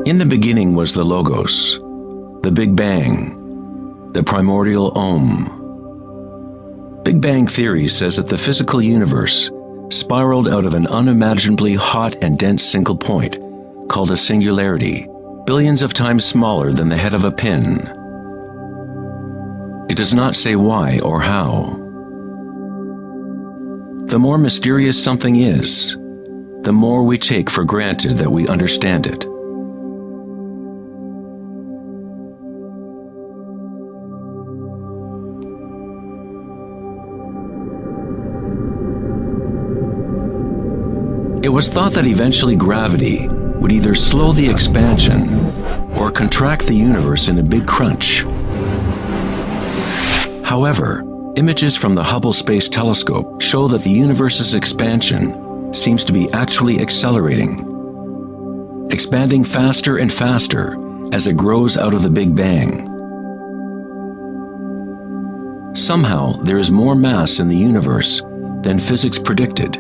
In the beginning was the Logos, the Big Bang, the primordial Om. Big Bang theory says that the physical universe spiraled out of an unimaginably hot and dense single point, called a singularity, billions of times smaller than the head of a pin. It does not say why or how. The more mysterious something is, the more we take for granted that we understand it. It was thought that eventually gravity would either slow the expansion or contract the universe in a big crunch. However, images from the Hubble Space Telescope show that the universe's expansion seems to be actually accelerating, expanding faster and faster as it grows out of the Big Bang. Somehow, there is more mass in the universe than physics predicted.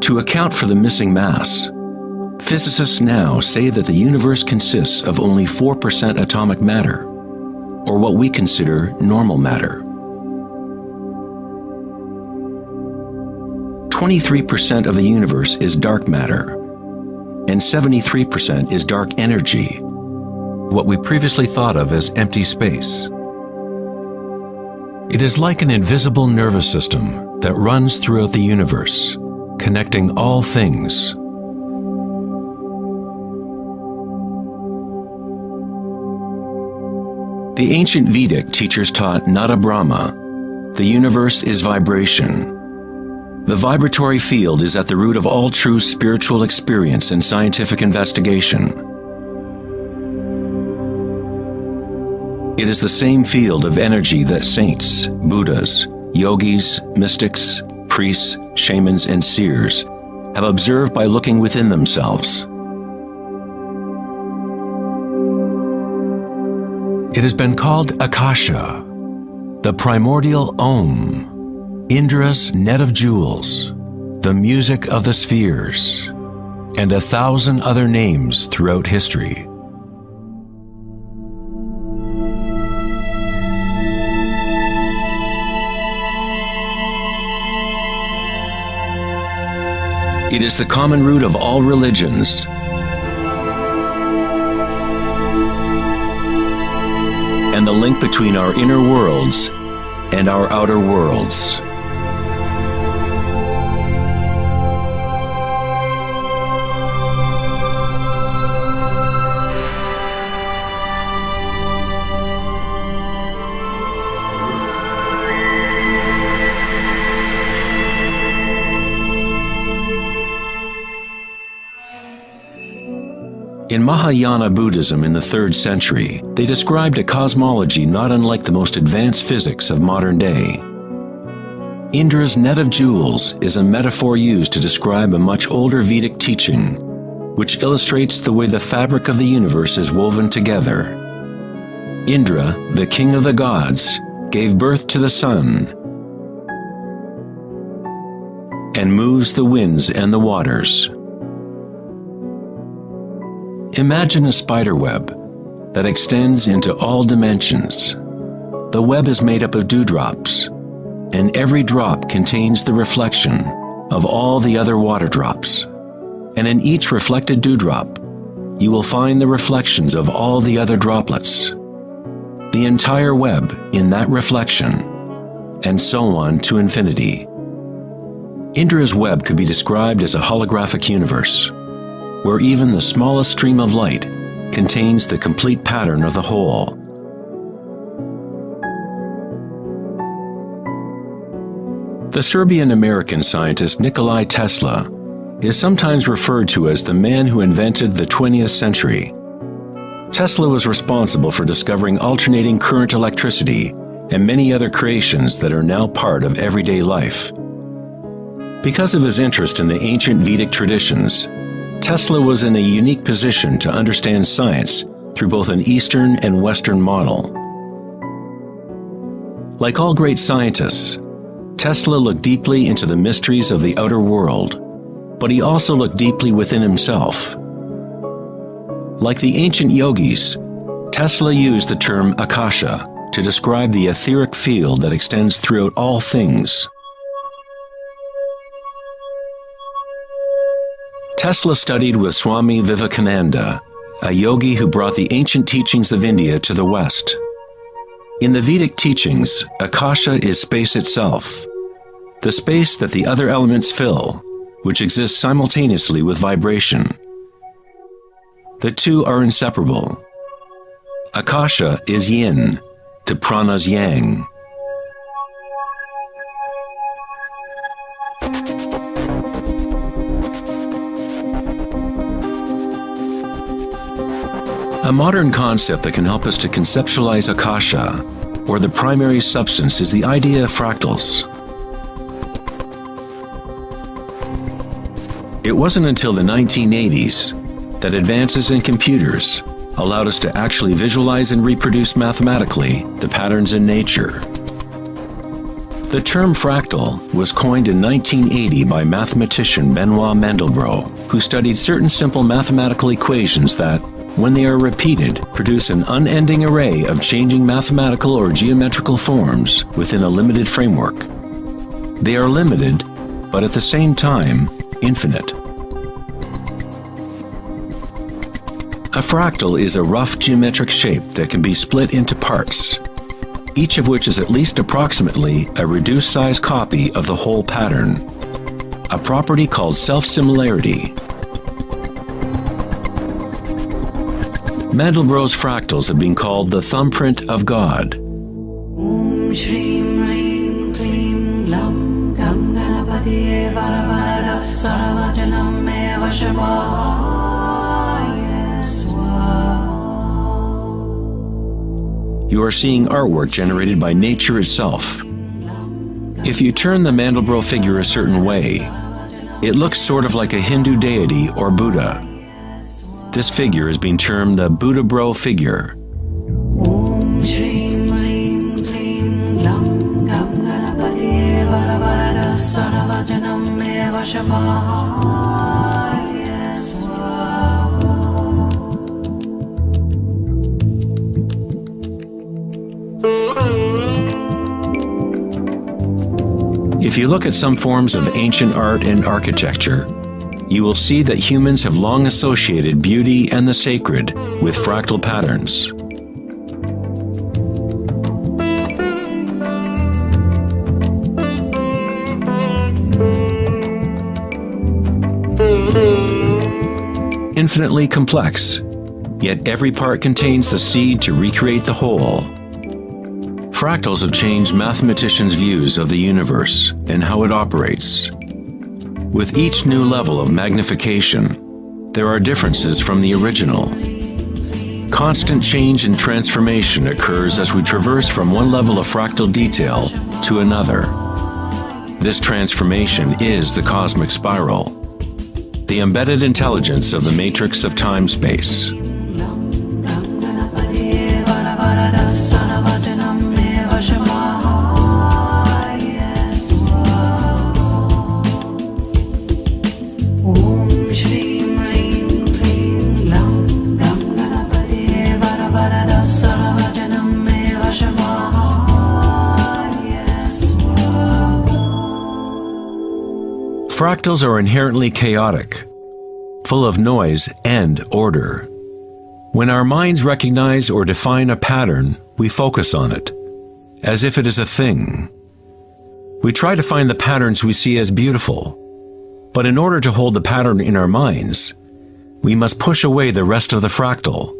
To account for the missing mass, physicists now say that the universe consists of only 4% atomic matter, or what we consider normal matter. 23% of the universe is dark matter, and 73% is dark energy, what we previously thought of as empty space. It is like an invisible nervous system that runs throughout the universe, connecting all things. The ancient Vedic teachers taught Nada Brahma, the universe is vibration. The vibratory field is at the root of all true spiritual experience and scientific investigation. It is the same field of energy that saints, Buddhas, yogis, mystics, priests, shamans, and seers have observed by looking within themselves. It has been called Akasha, the primordial Om, Indra's net of jewels, the music of the spheres, and 1,000 other names throughout history. It is the common root of all religions. And the link between our inner worlds and our outer worlds. In Mahayana Buddhism in the 3rd century, they described a cosmology not unlike the most advanced physics of modern day. Indra's net of jewels is a metaphor used to describe a much older Vedic teaching, which illustrates the way the fabric of the universe is woven together. Indra, the king of the gods, gave birth to the sun and moves the winds and the waters. Imagine a spider web that extends into all dimensions. The web is made up of dewdrops, and every drop contains the reflection of all the other water drops. And in each reflected dewdrop, you will find the reflections of all the other droplets. The entire web in that reflection, and so on to infinity. Indra's web could be described as a holographic universe, where even the smallest stream of light contains the complete pattern of the whole. The Serbian-American scientist Nikola Tesla is sometimes referred to as the man who invented the 20th century. Tesla was responsible for discovering alternating current electricity and many other creations that are now part of everyday life. Because of his interest in the ancient Vedic traditions, Tesla was in a unique position to understand science through both an Eastern and Western model. Like all great scientists, Tesla looked deeply into the mysteries of the outer world, but he also looked deeply within himself. Like the ancient yogis, Tesla used the term Akasha to describe the etheric field that extends throughout all things. Tesla studied with Swami Vivekananda, a yogi who brought the ancient teachings of India to the West. In the Vedic teachings, Akasha is space itself, the space that the other elements fill, which exists simultaneously with vibration. The two are inseparable. Akasha is yin to prana's yang. A modern concept that can help us to conceptualize Akasha, or the primary substance, is the idea of fractals. It wasn't until the 1980s that advances in computers allowed us to actually visualize and reproduce mathematically the patterns in nature. The term fractal was coined in 1980 by mathematician Benoit Mandelbrot, who studied certain simple mathematical equations that, when they are repeated, produce an unending array of changing mathematical or geometrical forms within a limited framework. They are limited, but at the same time, infinite. A fractal is a rough geometric shape that can be split into parts, each of which is at least approximately a reduced size copy of the whole pattern, a property called self-similarity. Mandelbrot's fractals have been called the thumbprint of God. Om Shrim Rim Klim Lam Gam Ganapatiye Varavarada Saravajanam Eva Shivaya Swaha. You are seeing artwork generated by nature itself. If you turn the Mandelbrot figure a certain way, it looks sort of like a Hindu deity or Buddha. This figure is being termed the Buddha-bro figure. Om Shrim Rim Klim Lam Gam Ganapatiye Varavarada Saravajanam Eva Shivaya Swaha. If you look at some forms of ancient art and architecture, you will see that humans have long associated beauty and the sacred with fractal patterns. Infinitely complex, yet every part contains the seed to recreate the whole. Fractals have changed mathematicians' views of the universe and how it operates. With each new level of magnification, there are differences from the original. Constant change and transformation occurs as we traverse from one level of fractal detail to another. This transformation is the cosmic spiral, the embedded intelligence of the matrix of time-space. Fractals are inherently chaotic, full of noise and order. When our minds recognize or define a pattern, we focus on it, as if it is a thing. We try to find the patterns we see as beautiful, but in order to hold the pattern in our minds, we must push away the rest of the fractal.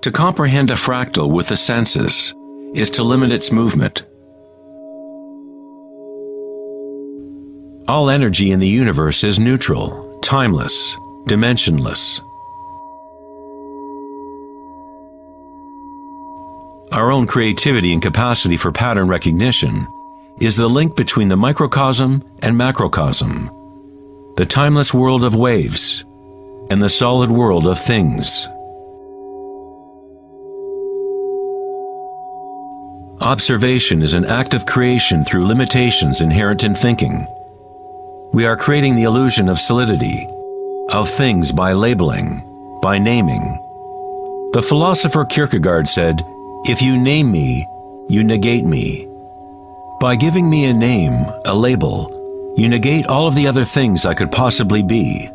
To comprehend a fractal with the senses is to limit its movement. All energy in the universe is neutral, timeless, dimensionless. Our own creativity and capacity for pattern recognition is the link between the microcosm and macrocosm, the timeless world of waves and the solid world of things. Observation is an act of creation through limitations inherent in thinking. We are creating the illusion of solidity, of things by labeling, by naming. The philosopher Kierkegaard said, "If you name me, you negate me." By giving me a name, a label, you negate all of the other things I could possibly be.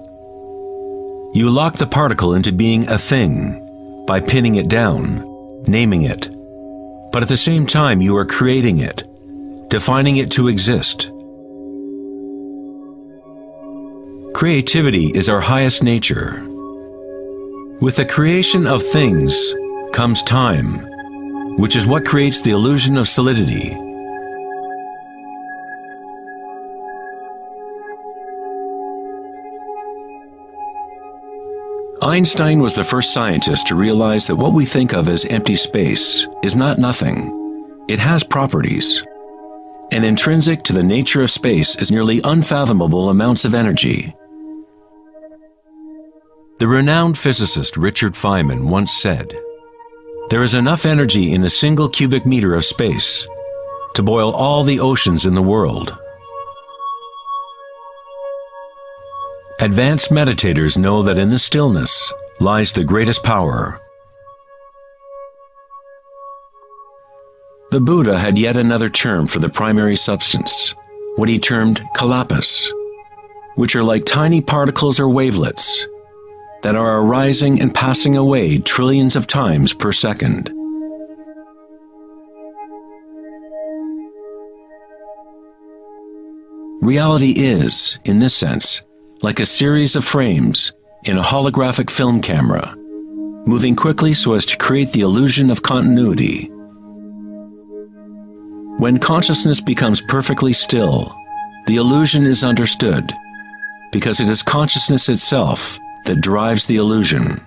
You lock the particle into being a thing by pinning it down, naming it. But at the same time, you are creating it, defining it to exist. Creativity is our highest nature. With the creation of things comes time, which is what creates the illusion of solidity. Einstein was the first scientist to realize that what we think of as empty space is not nothing. It has properties. And intrinsic to the nature of space is nearly unfathomable amounts of energy. The renowned physicist Richard Feynman once said, "There is enough energy in a single cubic meter of space to boil all the oceans in the world." Advanced meditators know that in the stillness lies the greatest power. The Buddha had yet another term for the primary substance, what he termed kalapas, which are like tiny particles or wavelets that are arising and passing away trillions of times per second. Reality is, in this sense, like a series of frames in a holographic film camera, moving quickly so as to create the illusion of continuity. When consciousness becomes perfectly still, the illusion is understood, because it is consciousness itself that drives the illusion.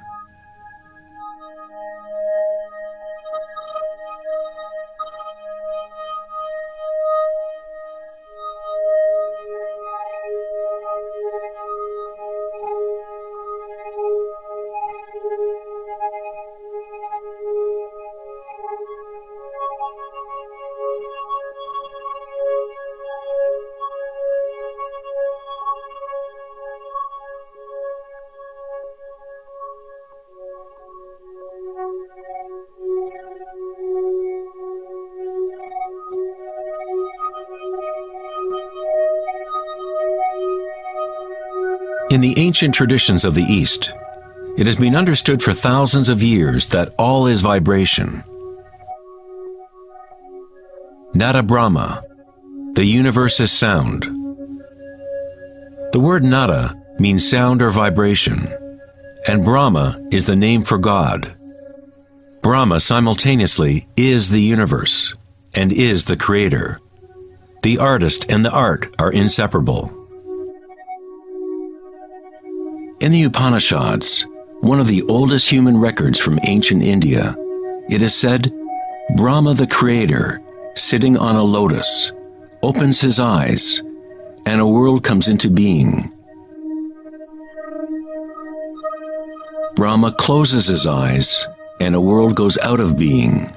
In the ancient traditions of the East, it has been understood for thousands of years that all is vibration. Nada Brahma, the universe is sound. The word nada means sound or vibration, and Brahma is the name for God. Brahma simultaneously is the universe and is the creator. The artist and the art are inseparable. In the Upanishads, one of the oldest human records from ancient India, it is said, Brahma the creator, sitting on a lotus, opens his eyes, and a world comes into being. Brahma closes his eyes, and a world goes out of being.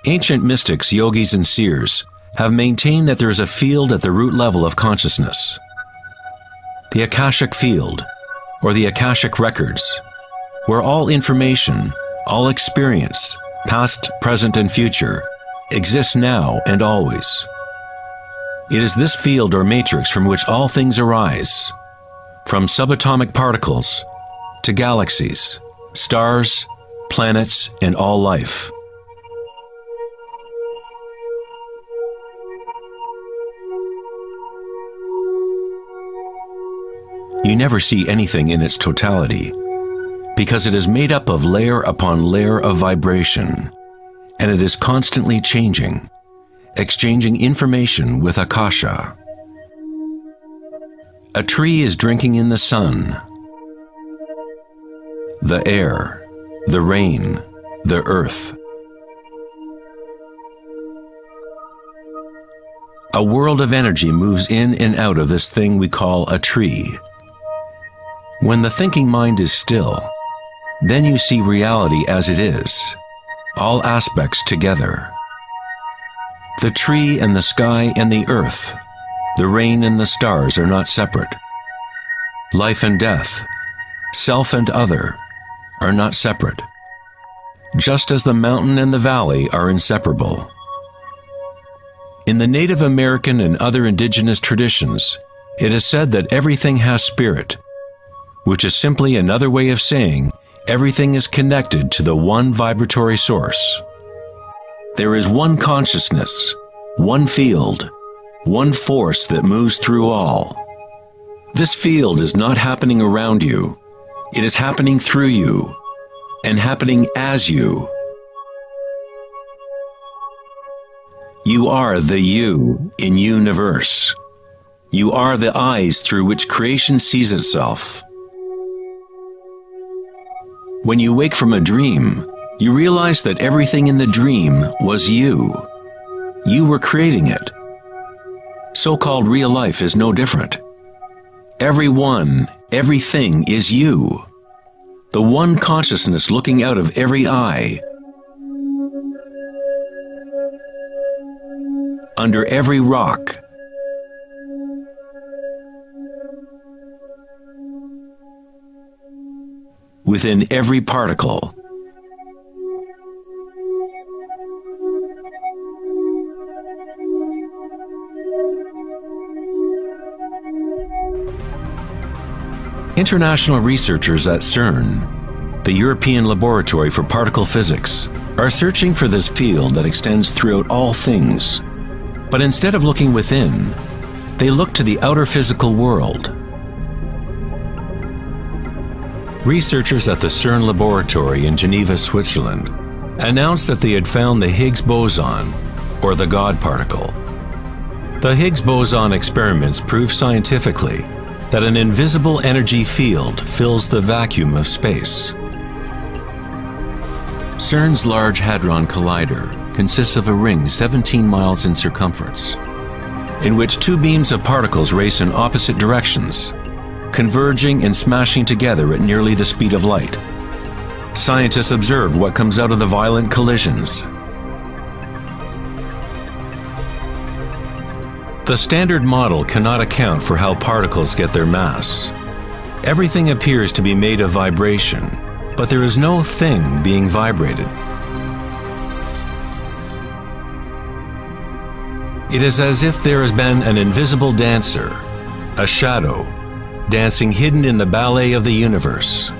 Ancient mystics, yogis, and seers have maintained that there is a field at the root level of consciousness. The Akashic field, or the Akashic records, where all information, all experience, past, present, and future, exists now and always. It is this field or matrix from which all things arise, from subatomic particles to galaxies, stars, planets, and all life. You never see anything in its totality, because it is made up of layer upon layer of vibration, and it is constantly changing, exchanging information with Akasha. A tree is drinking in the sun, the air, the rain, the earth. a world of energy moves in and out of this thing we call a tree. When the thinking mind is still, then you see reality as it is, all aspects together. The tree and the sky and the earth, the rain and the stars are not separate. Life and death, self and other, are not separate, just as the mountain and the valley are inseparable. In the Native American and other indigenous traditions, it is said that everything has spirit, which is simply another way of saying everything is connected to the one vibratory source. There is one consciousness, one field, one force that moves through all. This field is not happening around you, it is happening through you, and happening as you. You are the you in universe. You are the eyes through which creation sees itself. When you wake from a dream, you realize that everything in the dream was you. You were creating it. So-called real life is no different. Everyone, everything is you. The one consciousness looking out of every eye. Under every rock. Within every particle. International researchers at CERN, the European Laboratory for Particle Physics, are searching for this field that extends throughout all things. But instead of looking within, they look to the outer physical world. Researchers at the CERN laboratory in Geneva, Switzerland, announced that they had found the Higgs boson, or the God particle. The Higgs boson experiments prove scientifically that an invisible energy field fills the vacuum of space. CERN's Large Hadron Collider consists of a ring 17 miles in circumference, in which two beams of particles race in opposite directions, converging and smashing together at nearly the speed of light. Scientists observe what comes out of the violent collisions. The standard model cannot account for how particles get their mass. Everything appears to be made of vibration, but there is no thing being vibrated. It is as if there has been an invisible dancer, a shadow, dancing hidden in the ballet of the universe.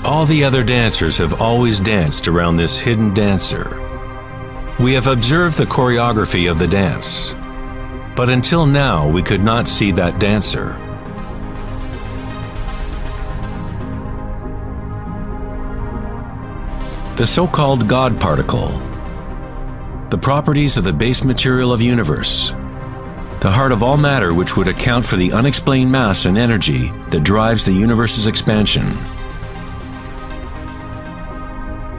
All the other dancers have always danced around this hidden dancer. We have observed the choreography of the dance, but until now we could not see that dancer. The so-called God particle, the properties of the base material of universe, the heart of all matter which would account for the unexplained mass and energy that drives the universe's expansion.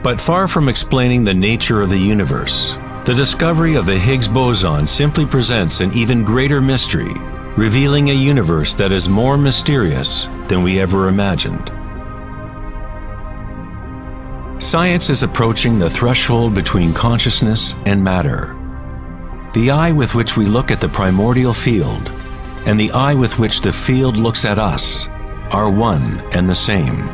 But far from explaining the nature of the universe, the discovery of the Higgs boson simply presents an even greater mystery, revealing a universe that is more mysterious than we ever imagined. Science is approaching the threshold between consciousness and matter. The eye with which we look at the primordial field and the eye with which the field looks at us are one and the same.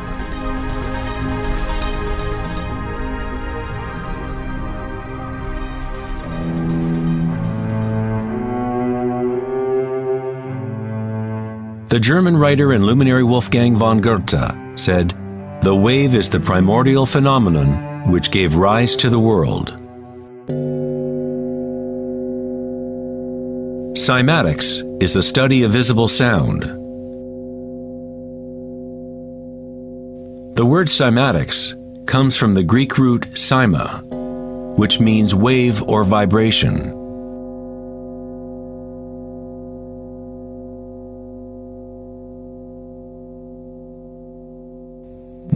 The German writer and luminary Wolfgang von Goethe said, "The wave is the primordial phenomenon which gave rise to the world." Cymatics is the study of visible sound. The word cymatics comes from the Greek root cyma, which means wave or vibration.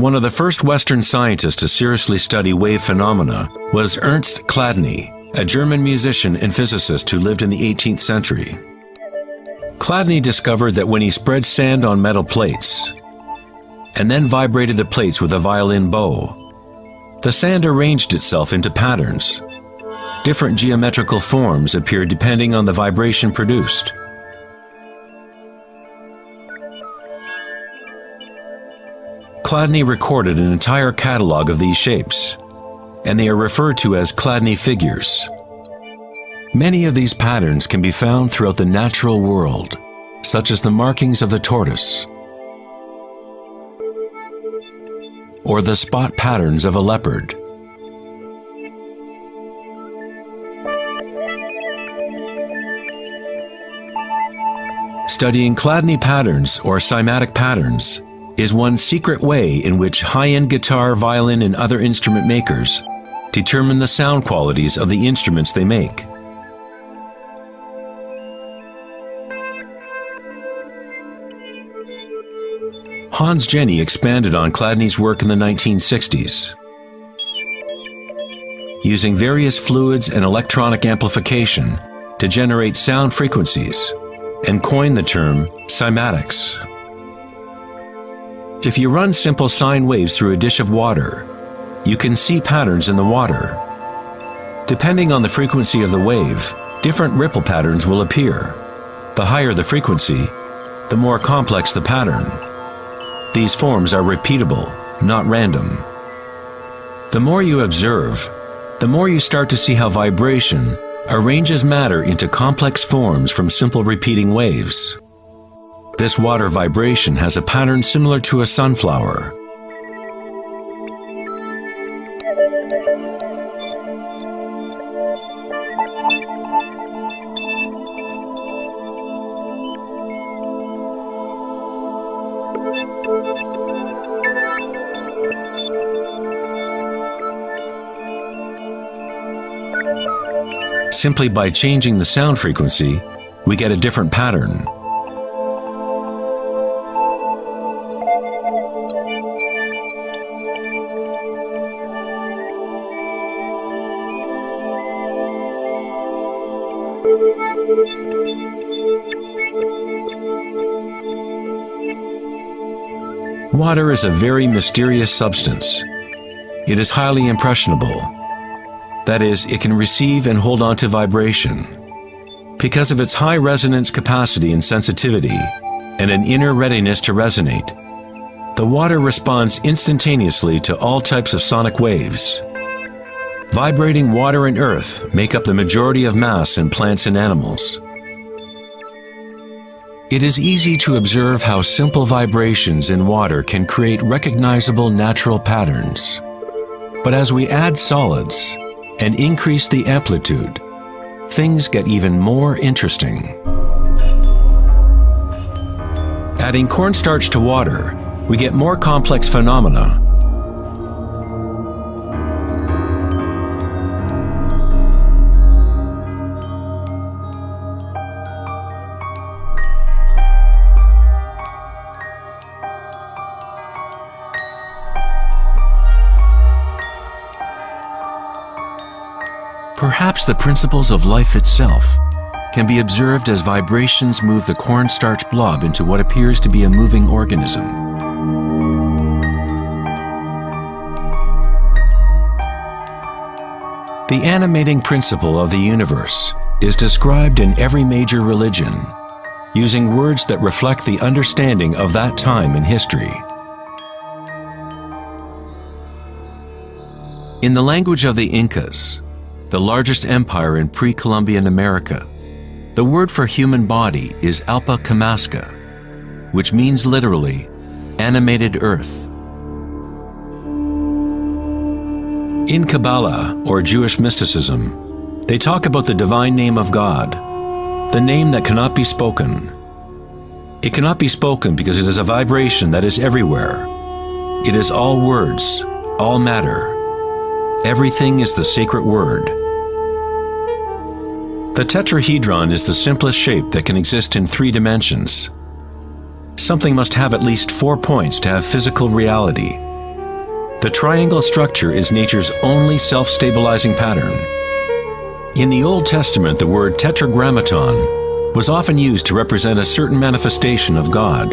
One of the first Western scientists to seriously study wave phenomena was Ernst Chladni, a German musician and physicist who lived in the 18th century. Chladni discovered that when he spread sand on metal plates and then vibrated the plates with a violin bow, the sand arranged itself into patterns. Different geometrical forms appeared depending on the vibration produced. Chladni recorded an entire catalog of these shapes, and they are referred to as Chladni figures. Many of these patterns can be found throughout the natural world, such as the markings of the tortoise, or the spot patterns of a leopard. Studying Chladni patterns or cymatic patterns is one secret way in which high-end guitar, violin, and other instrument makers determine the sound qualities of the instruments they make. Hans Jenny expanded on Chladni's work in the 1960s. Using various fluids and electronic amplification to generate sound frequencies, and coined the term cymatics. If you run simple sine waves through a dish of water, you can see patterns in the water. Depending on the frequency of the wave, different ripple patterns will appear. The higher the frequency, the more complex the pattern. These forms are repeatable, not random. The more you observe, the more you start to see how vibration arranges matter into complex forms from simple repeating waves. This water vibration has a pattern similar to a sunflower. Simply by changing the sound frequency, we get a different pattern. Water is a very mysterious substance. It is highly impressionable. That is, it can receive and hold on to vibration. Because of its high resonance capacity and sensitivity, and an inner readiness to resonate, the water responds instantaneously to all types of sonic waves. Vibrating water and earth make up the majority of mass in plants and animals. It is easy to observe how simple vibrations in water can create recognizable natural patterns. But as we add solids and increase the amplitude, things get even more interesting. Adding cornstarch to water, we get more complex phenomena. Perhaps the principles of life itself can be observed as vibrations move the cornstarch blob into what appears to be a moving organism. The animating principle of the universe is described in every major religion, using words that reflect the understanding of that time in history. In the language of the Incas, the largest empire in pre-Columbian America, the word for human body is Alpa Kamasca, which means literally, animated earth. In Kabbalah, or Jewish mysticism, they talk about the divine name of God, the name that cannot be spoken. It cannot be spoken because it is a vibration that is everywhere. It is all words, all matter. Everything is the sacred word. The tetrahedron is the simplest shape that can exist in 3 dimensions. Something must have at least 4 points to have physical reality. The triangle structure is nature's only self-stabilizing pattern. In the Old Testament, the word tetragrammaton was often used to represent a certain manifestation of God.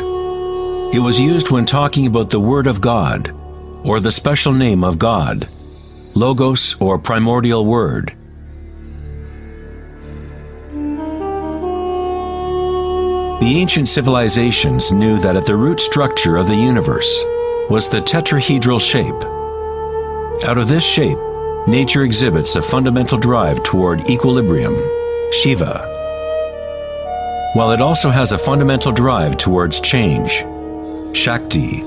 It was used when talking about the Word of God, or the special name of God, Logos or primordial Word. The ancient civilizations knew that at the root structure of the universe was the tetrahedral shape. Out of this shape, nature exhibits a fundamental drive toward equilibrium, Shiva, while it also has a fundamental drive towards change, Shakti.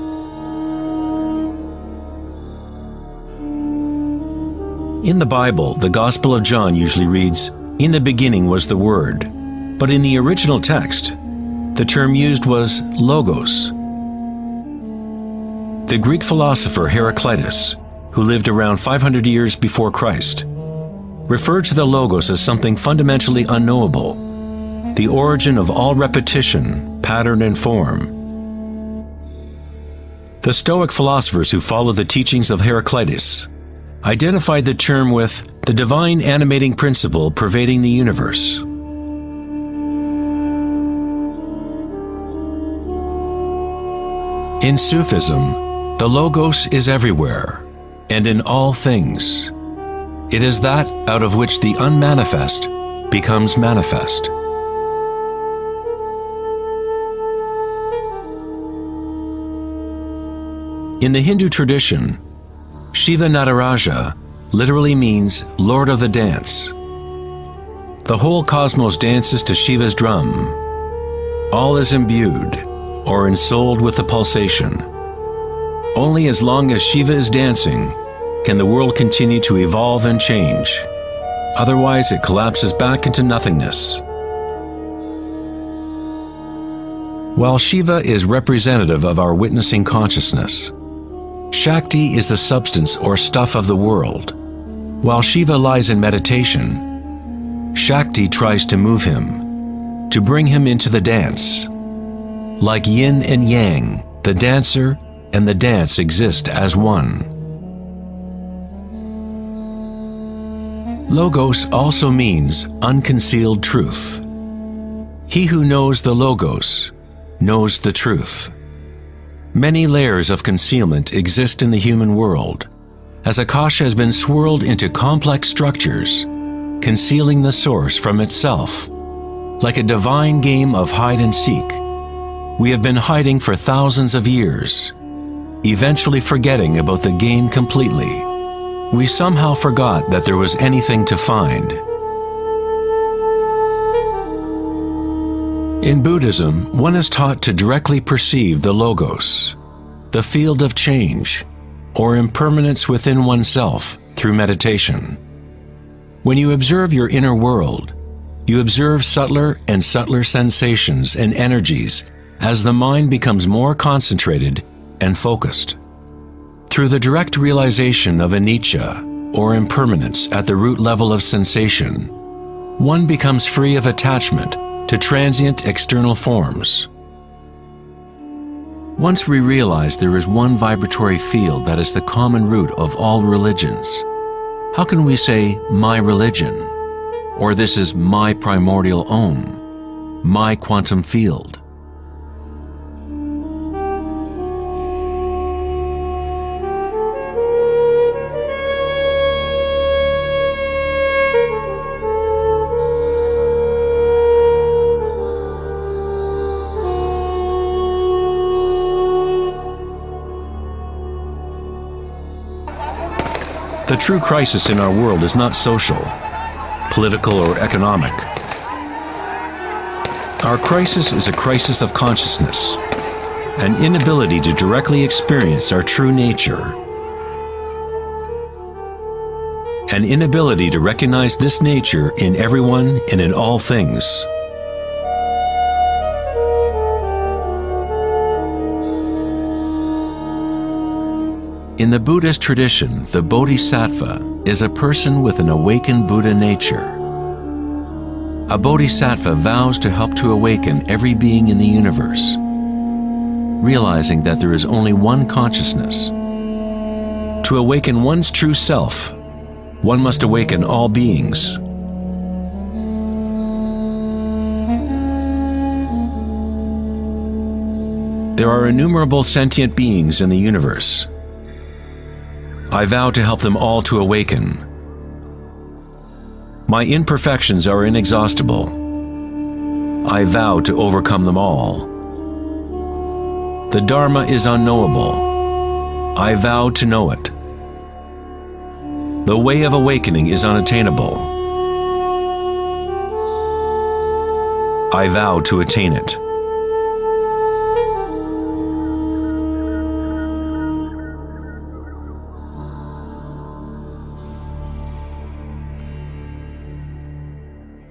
In the Bible, the Gospel of John usually reads, "In the beginning was the Word," but in the original text, the term used was logos. The Greek philosopher Heraclitus, who lived around 500 years before Christ, referred to the logos as something fundamentally unknowable, the origin of all repetition, pattern, and form. The Stoic philosophers who followed the teachings of Heraclitus identified the term with the divine animating principle pervading the universe. In Sufism, the Logos is everywhere and in all things. It is that out of which the unmanifest becomes manifest. In the Hindu tradition, Shiva Nataraja literally means Lord of the Dance. The whole cosmos dances to Shiva's drum. All is imbued or ensouled with the pulsation. Only as long as Shiva is dancing can the world continue to evolve and change. Otherwise, it collapses back into nothingness. While Shiva is representative of our witnessing consciousness, Shakti is the substance or stuff of the world. While Shiva lies in meditation, Shakti tries to move him, to bring him into the dance. Like yin and yang, the dancer and the dance exist as one. Logos also means unconcealed truth. He who knows the Logos knows the truth. Many layers of concealment exist in the human world, as Akasha has been swirled into complex structures, concealing the source from itself. Like a divine game of hide and seek, we have been hiding for thousands of years, eventually forgetting about the game completely. We somehow forgot that there was anything to find. In Buddhism, one is taught to directly perceive the Logos, the field of change, or impermanence within oneself through meditation. When you observe your inner world, you observe subtler and subtler sensations and energies as the mind becomes more concentrated and focused. Through the direct realization of anicca, or impermanence at the root level of sensation, one becomes free of attachment to transient external forms. Once we realize there is one vibratory field that is the common root of all religions, how can we say, "my religion," or "this is my primordial Om, my quantum field"? The true crisis in our world is not social, political, or economic. Our crisis is a crisis of consciousness, an inability to directly experience our true nature, an inability to recognize this nature in everyone and in all things. In the Buddhist tradition, the Bodhisattva is a person with an awakened Buddha nature. A Bodhisattva vows to help to awaken every being in the universe, realizing that there is only one consciousness. To awaken one's true self, one must awaken all beings, There are innumerable sentient beings in the universe. I vow to help them all to awaken. My imperfections are inexhaustible. I vow to overcome them all. The Dharma is unknowable. I vow to know it. The way of awakening is unattainable. I vow to attain it.